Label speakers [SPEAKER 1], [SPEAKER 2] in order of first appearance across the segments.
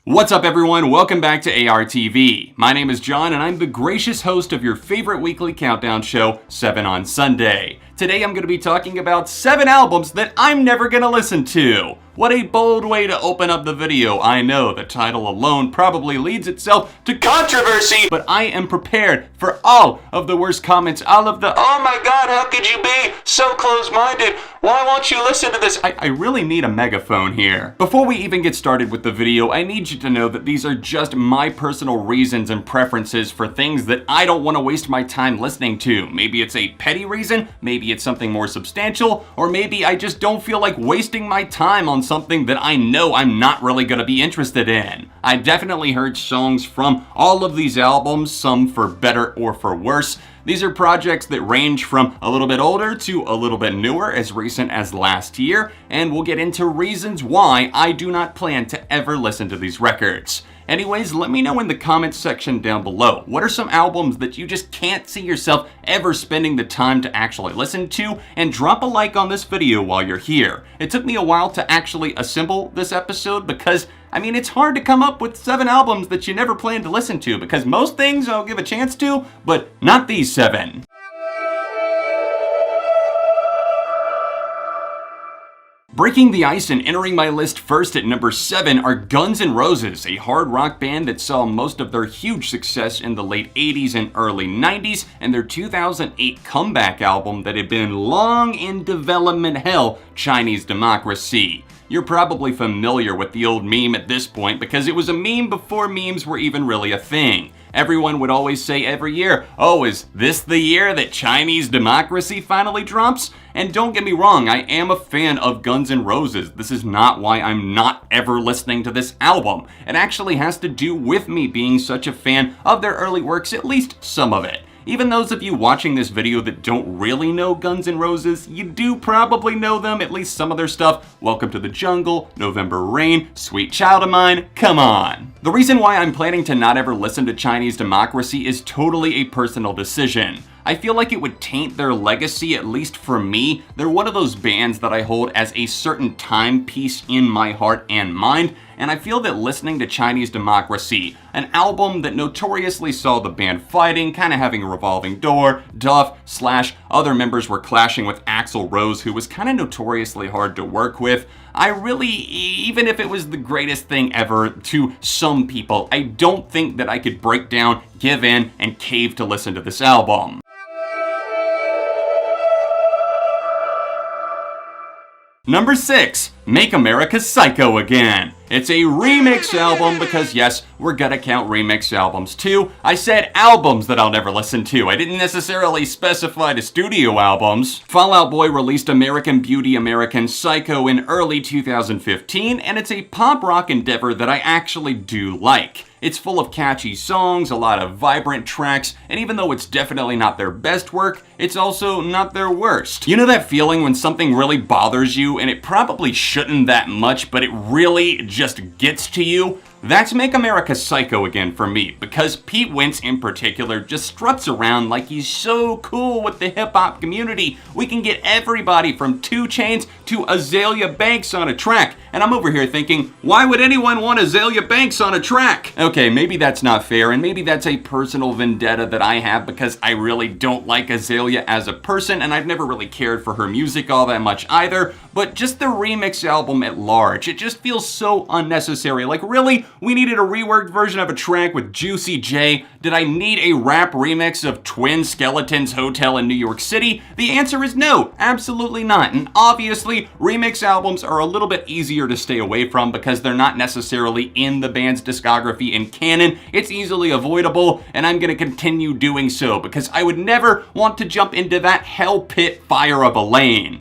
[SPEAKER 1] What's up everyone, welcome back to ARTV. My name is John and I'm the gracious host of your favorite weekly countdown show, 7 on Sunday. Today I'm going to be talking about 7 albums that I'm never going to listen to. What a bold way to open up the video. I know the title alone probably leads itself to controversy, but I am prepared for all of the worst comments, all of the, oh my god, how could you be so close-minded? Why won't you listen to this? I really need a megaphone here. Before we even get started with the video, I need you to know that these are just my personal reasons and preferences for things that I don't want to waste my time listening to. Maybe it's a petty reason, maybe it's something more substantial, or maybe I just don't feel like wasting my time on something that I know I'm not really going to be interested in. I definitely heard songs from all of these albums, some for better or for worse. These are projects that range from a little bit older to a little bit newer, as recent as last year, and we'll get into reasons why I do not plan to ever listen to these records. Anyways, let me know in the comments section down below, what are some albums that you just can't see yourself ever spending the time to actually listen to, and drop a like on this video while you're here. It took me a while to actually assemble this episode because, I mean, it's hard to come up with 7 albums that you never plan to listen to, because most things I'll give a chance to, but not these 7. Breaking the ice and entering my list first at number 7 are Guns N' Roses, a hard rock band that saw most of their huge success in the late 80s and early 90s, and their 2008 comeback album that had been long in development hell, Chinese Democracy. You're probably familiar with the old meme at this point because it was a meme before memes were even really a thing. Everyone would always say every year, oh, is this the year that Chinese Democracy finally drops? And don't get me wrong, I am a fan of Guns N' Roses. This is not why I'm not ever listening to this album. It actually has to do with me being such a fan of their early works, at least some of it. Even those of you watching this video that don't really know Guns N' Roses, you do probably know them, at least some of their stuff. Welcome to the Jungle, November Rain, Sweet Child of Mine, come on. The reason why I'm planning to not ever listen to Chinese Democracy is totally a personal decision. I feel like it would taint their legacy, at least for me. They're one of those bands that I hold as a certain timepiece in my heart and mind, and I feel that listening to Chinese Democracy, an album that notoriously saw the band fighting, kind of having a revolving door, Duff / other members were clashing with Axl Rose, who was kind of notoriously hard to work with. I really, even if it was the greatest thing ever to some people, I don't think that I could break down, give in, and cave to listen to this album. Number 6, Make America Psycho Again. It's a remix album because yes, we're gonna count remix albums too. I said albums that I'll never listen to. I didn't necessarily specify the studio albums. Fall Out Boy released American Beauty, American Psycho in early 2015, and it's a pop rock endeavor that I actually do like. It's full of catchy songs, a lot of vibrant tracks, and even though it's definitely not their best work, it's also not their worst. You know that feeling when something really bothers you and it probably shouldn't that much, but it really just gets to you? That's Make America Psycho Again for me, because Pete Wentz in particular just struts around like he's so cool with the hip-hop community. We can get everybody from 2 Chainz to Azalea Banks on a track, and I'm over here thinking, why would anyone want Azalea Banks on a track? Okay, maybe that's not fair, and maybe that's a personal vendetta that I have because I really don't like Azalea as a person, and I've never really cared for her music all that much either, but just the remix album at large, it just feels so unnecessary. Like, really? We needed a reworked version of a track with Juicy J? Did I need a rap remix of Twin Skeletons Hotel in New York City? The answer is no, absolutely not. And obviously, remix albums are a little bit easier to stay away from because they're not necessarily in the band's discography and canon. It's easily avoidable, and I'm gonna continue doing so because I would never want to jump into that hell pit fire of a lane.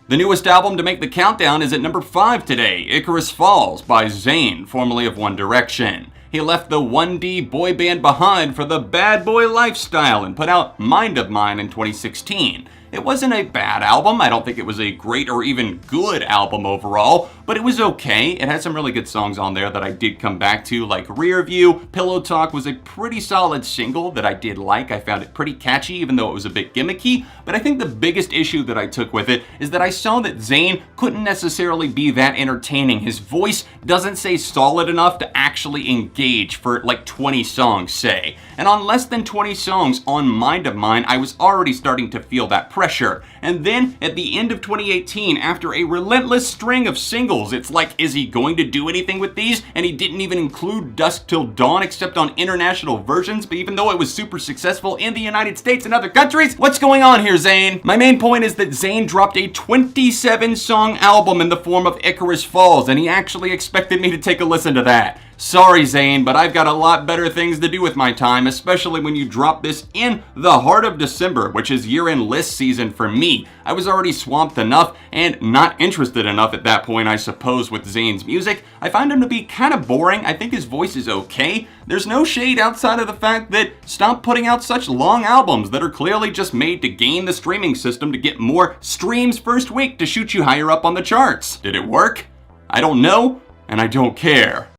[SPEAKER 1] The newest album to make the countdown is at number 5 today, ICARUS Falls by ZAYN, formerly of One Direction. He left the 1D boy band behind for the bad boy lifestyle and put out Mind of Mine in 2016. It wasn't a bad album. I don't think it was a great or even good album overall, but it was okay. It had some really good songs on there that I did come back to, like Rear View. Pillow Talk was a pretty solid single that I did like. I found it pretty catchy, even though it was a bit gimmicky. But I think the biggest issue that I took with it is that I saw that ZAYN couldn't necessarily be that entertaining. His voice doesn't stay solid enough to actually engage for like 20 songs, say. And on less than 20 songs on Mind of Mine, I was already starting to feel that pressure. And then at the end of 2018, after a relentless string of singles, it's like, is he going to do anything with these? And he didn't even include Dusk Till Dawn except on international versions, but even though it was super successful in the United States and other countries, what's going on here, ZAYN? My main point is that ZAYN dropped a 27-song album in the form of Icarus Falls, and he actually expected me to take a listen to that. Sorry, ZAYN, but I've got a lot better things to do with my time, especially when you drop this in the heart of December, which is year-end list season for me. I was already swamped enough and not interested enough at that point, I suppose, with ZAYN's music. I find him to be kind of boring. I think his voice is okay. There's no shade outside of the fact that stop putting out such long albums that are clearly just made to game the streaming system to get more streams first week to shoot you higher up on the charts. Did it work? I don't know, and I don't care.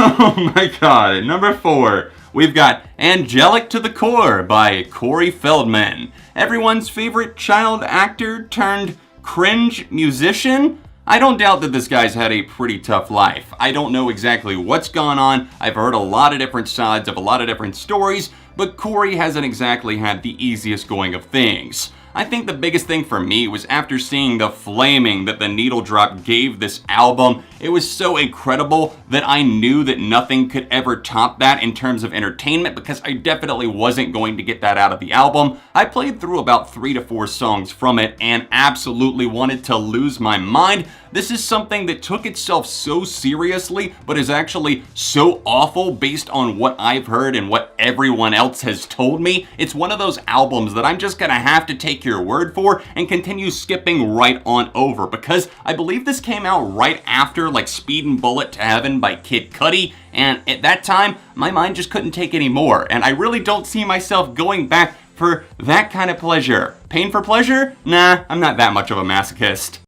[SPEAKER 1] Oh my god, at number 4, we've got Angelic to the Core by Corey Feldman. Everyone's favorite child actor turned cringe musician? I don't doubt that this guy's had a pretty tough life. I don't know exactly what's gone on. I've heard a lot of different sides of a lot of different stories, but Corey hasn't exactly had the easiest going of things. I think the biggest thing for me was after seeing the flaming that the needle drop gave this album, it was so incredible that I knew that nothing could ever top that in terms of entertainment, because I definitely wasn't going to get that out of the album. I played through about 3 to 4 songs from it and absolutely wanted to lose my mind. This is something that took itself so seriously, but is actually so awful based on what I've heard and what everyone else has told me. It's one of those albums that I'm just gonna have to take your word for and continue skipping right on over, because I believe this came out right after like Speedin' Bullet to Heaven by Kid Cudi, and at that time, my mind just couldn't take any more, and I really don't see myself going back for that kind of pleasure. Pain for pleasure? Nah, I'm not that much of a masochist.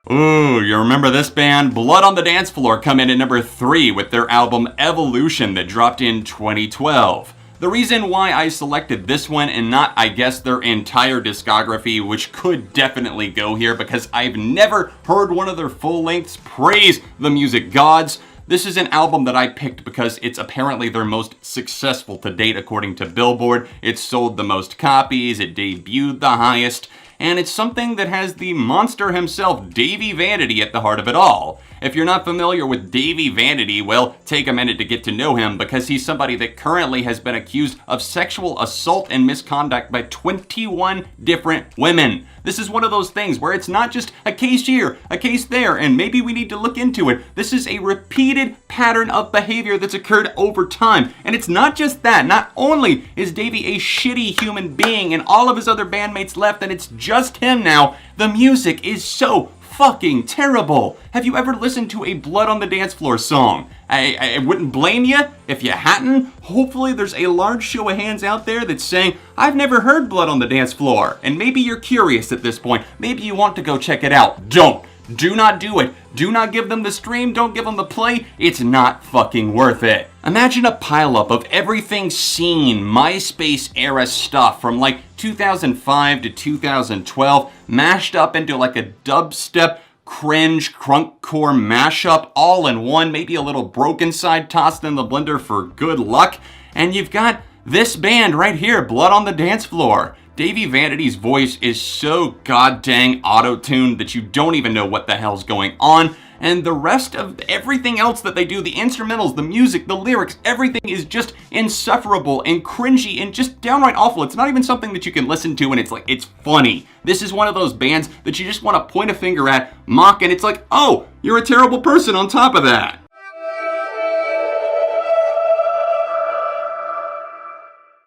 [SPEAKER 1] Ooh, you remember this band? Blood on the Dance Floor come in at number 3 with their album Evolution that dropped in 2012. The reason why I selected this one and not, I guess, their entire discography, which could definitely go here because I've never heard one of their full lengths, praise the music gods. This is an album that I picked because it's apparently their most successful to date according to Billboard. It sold the most copies, it debuted the highest, and it's something that has the monster himself, Davey Vanity, at the heart of it all. If you're not familiar with Davey Vanity, well, take a minute to get to know him, because he's somebody that currently has been accused of sexual assault and misconduct by 21 different women. This is one of those things where it's not just a case here, a case there, and maybe we need to look into it. This is a repeated pattern of behavior that's occurred over time. And it's not just that. Not only is Davey a shitty human being and all of his other bandmates left and it's just him now, the music is so fucking terrible. Have you ever listened to a Blood on the Dance Floor song? I wouldn't blame you if you hadn't. Hopefully there's a large show of hands out there that's saying, I've never heard Blood on the Dance Floor. And maybe you're curious at this point. Maybe you want to go check it out. Don't. Do not do it. Do not give them the stream. Don't give them the play. It's not fucking worth it. Imagine a pileup of everything seen MySpace era stuff from like 2005 to 2012 mashed up into like a dubstep cringe crunkcore mashup all in one, maybe a little Broken Side tossed in the blender for good luck, and you've got this band right here, Blood on the Dance Floor. Davey Vanity's voice is so goddamn auto-tuned that you don't even know what the hell's going on, and the rest of everything else that they do, the instrumentals, the music, the lyrics, everything is just insufferable and cringy and just downright awful. It's not even something that you can listen to and it's funny. This is one of those bands that you just want to point a finger at, mock, and it's like, oh, you're a terrible person on top of that.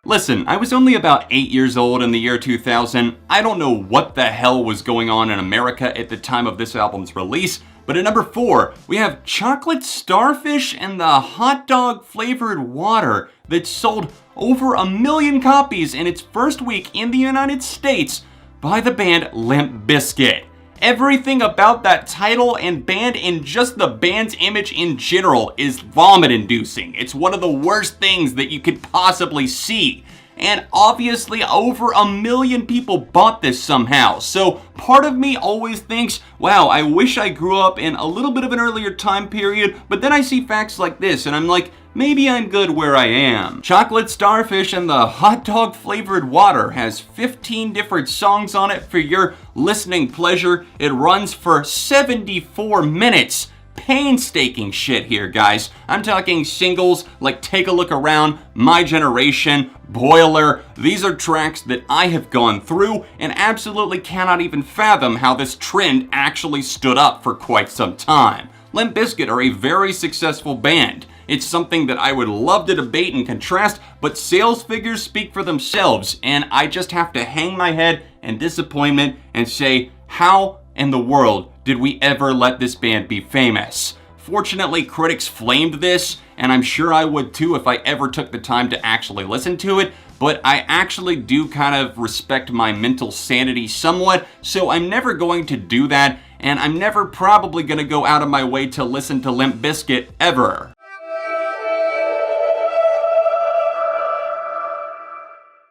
[SPEAKER 1] Listen, I was only about 8 years old in the year 2000. I don't know what the hell was going on in America at the time of this album's release, But at number 4, we have chocolate starfish and the hot dog flavored water that sold over 1 million copies in its first week in the United States by the band Limp Bizkit. Everything about that title and band and just the band's image in general is vomit-inducing. It's one of the worst things that you could possibly see. And obviously over 1 million people bought this somehow. So part of me always thinks, wow, I wish I grew up in a little bit of an earlier time period, but then I see facts like this and I'm like, maybe I'm good where I am. Chocolate Starfish and the hot dog flavored water has 15 different songs on it for your listening pleasure. It runs for 74 minutes. Painstaking shit here, guys. I'm talking singles like Take a Look Around, My Generation, Boiler. These are tracks that I have gone through and absolutely cannot even fathom how this trend actually stood up for quite some time. Limp Bizkit are a very successful band. It's something that I would love to debate and contrast, but sales figures speak for themselves, and I just have to hang my head in disappointment and say, how in the world did we ever let this band be famous? Fortunately, critics flamed this, and I'm sure I would too if I ever took the time to actually listen to it, but I actually do kind of respect my mental sanity somewhat, so I'm never going to do that, and I'm never probably going to go out of my way to listen to Limp Bizkit ever.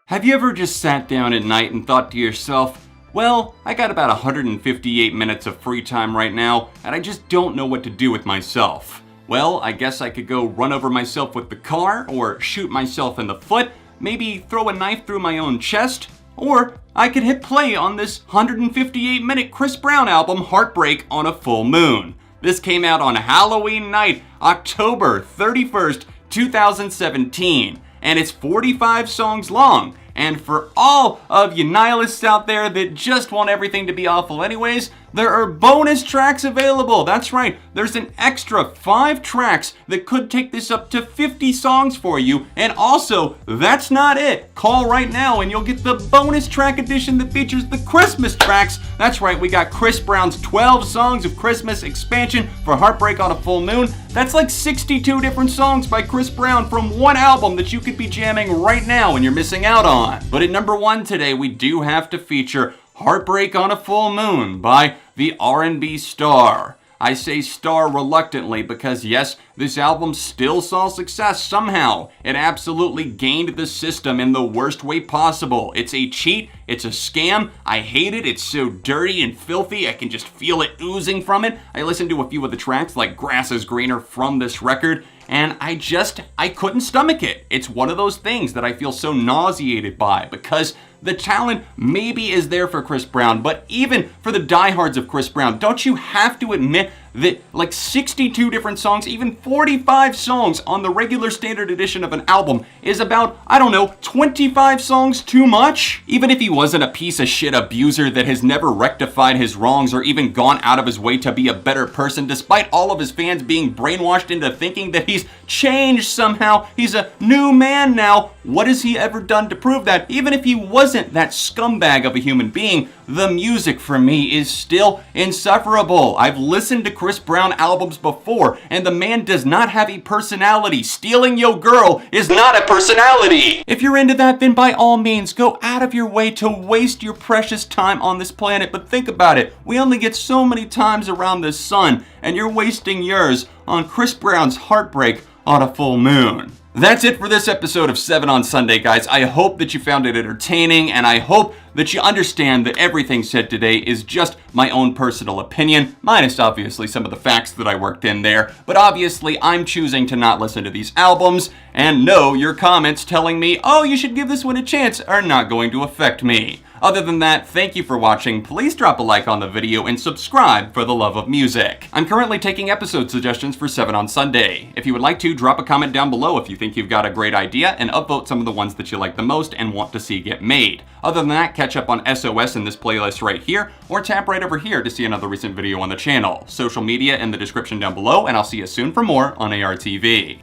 [SPEAKER 1] Have you ever just sat down at night and thought to yourself, well, I got about 158 minutes of free time right now, and I just don't know what to do with myself. Well, I guess I could go run over myself with the car, or shoot myself in the foot, maybe throw a knife through my own chest, or I could hit play on this 158-minute Chris Brown album, Heartbreak, on a full moon. This came out on Halloween night, October 31st, 2017, and it's 45 songs long. And for all of you nihilists out there that just want everything to be awful anyways, there are bonus tracks available. That's right, there's an extra 5 tracks that could take this up to 50 songs for you. And also, that's not it. Call right now and you'll get the bonus track edition that features the Christmas tracks. That's right, we got Chris Brown's 12 Songs of Christmas expansion for Heartbreak on a Full Moon. That's like 62 different songs by Chris Brown from one album that you could be jamming right now and you're missing out on. But at number 1 today, we do have to feature Heartbreak on a Full Moon by the R&B star. I say star reluctantly because yes, this album still saw success somehow. It absolutely gained the system in the worst way possible. It's a cheat, it's a scam, I hate it, it's so dirty and filthy, I can just feel it oozing from it. I listened to a few of the tracks like Grass is Greener from this record, and I couldn't stomach it. It's one of those things that I feel so nauseated by because the talent maybe is there for Chris Brown, but even for the diehards of Chris Brown, don't you have to admit that like 62 different songs, even 45 songs on the regular standard edition of an album is about, I don't know, 25 songs too much? Even if he wasn't a piece of shit abuser that has never rectified his wrongs or even gone out of his way to be a better person, despite all of his fans being brainwashed into thinking that he's changed somehow, he's a new man now, what has he ever done to prove that? Even if he wasn't that scumbag of a human being, the music for me is still insufferable. I've listened to Chris Brown albums before, and the man does not have a personality. Stealing Yo Girl is not a personality. If you're into that, then by all means, go out of your way to waste your precious time on this planet. But think about it. We only get so many times around the sun, and you're wasting yours on Chris Brown's Heartbreak on a Full Moon. That's it for this episode of 7 on Sunday, guys. I hope that you found it entertaining, and I hope that you understand that everything said today is just my own personal opinion, minus obviously some of the facts that I worked in there. But obviously, I'm choosing to not listen to these albums, and no, your comments telling me, oh, you should give this one a chance, are not going to affect me. Other than that, thank you for watching. Please drop a like on the video and subscribe for the love of music. I'm currently taking episode suggestions for 7 on Sunday. If you would like to, drop a comment down below if you think you've got a great idea and upvote some of the ones that you like the most and want to see get made. Other than that, catch up on SOS in this playlist right here, or tap right over here to see another recent video on the channel. Social media in the description down below, and I'll see you soon for more on ARTV.